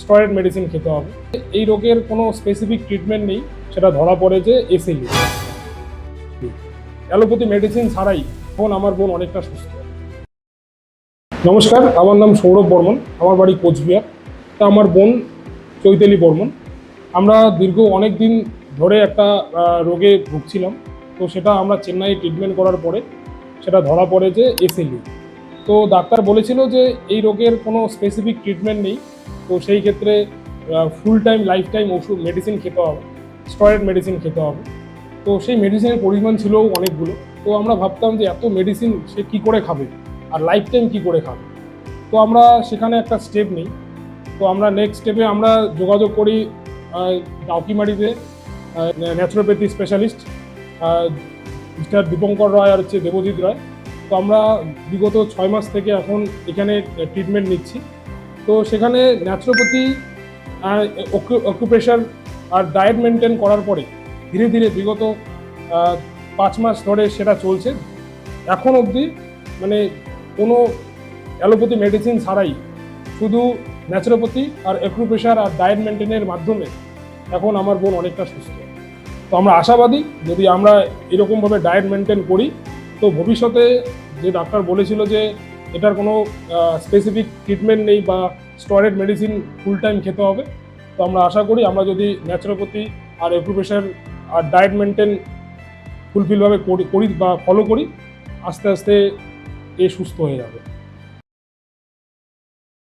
Steroid medicine খেতে হবে। এই রোগের কোনো স্পেসিফিক ট্রিটমেন্ট নেই, সেটা ধরা পড়ে যে এসএলই। অ্যালোপ্যাথি মেডিসিন ছাড়াই এখন আমার বোন অনেকটা সুস্থ। নমস্কার, আমার নাম সৌরভ বর্মন, আমার বাড়ি কোচবিহার। তা আমার বোন চৈতালি বর্মন। আমরা দীর্ঘ অনেক দিন ধরে একটা রোগে ভুগছিলাম। তো সেটা আমরা চেন্নাইয়ে ট্রিটমেন্ট করার পরে সেটা ধরা পড়ে যে এসএলই। তো ডাক্তার বলেছিল যে এই রোগের কোনো স্পেসিফিক ট্রিটমেন্ট নেই। তো সেই ক্ষেত্রে ফুল টাইম লাইফ টাইম ওষুধ মেডিসিন খেতে হবে, স্টেরয়েড মেডিসিন খেতে হবে। তো সেই মেডিসিনের পরিমাণ ছিল অনেকগুলো। তো আমরা ভাবতাম যে এত মেডিসিন সে কী করে খাবে আর লাইফ টাইম কী করে খাবে। তো আমরা সেখানে একটা স্টেপ নিই। তো আমরা নেক্সট স্টেপে আমরা যোগাযোগ করি ডাউকিমারিতে ন্যাচুরোপ্যাথি স্পেশালিস্ট মিস্টার দীপঙ্কর রায় আর দেবজিৎ রায়। তো আমরা বিগত 6 মাস থেকে এখন এখানে ট্রিটমেন্ট নিচ্ছি। তো সেখানে ন্যাচুরোপ্যাথি অকুপেশন আর ডায়েট মেনটেন করার পরে ধীরে ধীরে বিগত 5 মাস ধরে সেটা চলছে। এখন অবধি মানে কোনো অ্যালোপ্যাথি মেডিসিন ছাড়াই শুধু ন্যাচুরোপ্যাথি আর অ্যাকুপ্রেশার আর ডায়েট মেনটেনের মাধ্যমে এখন আমার বোন অনেকটা সুস্থ। তো আমরা আশাবাদী, যদি আমরা এরকমভাবে ডায়েট মেনটেন করি তো ভবিষ্যতে যে ডাক্তার বলেছিল যে এটার কোনো স্পেসিফিক ট্রিটমেন্ট নেই বা স্টেরয়েড মেডিসিন ফুল টাইম খেতে হবে, তো আমরা আশা করি আমরা যদি ন্যাচুরোপ্যাথি আর অ্যাকুপ্রেশার আর ডায়েট মেনটেন ফুলফিলভাবে করি বা ফলো করি, আস্তে আস্তে এ সুস্থ হয়ে যাবে।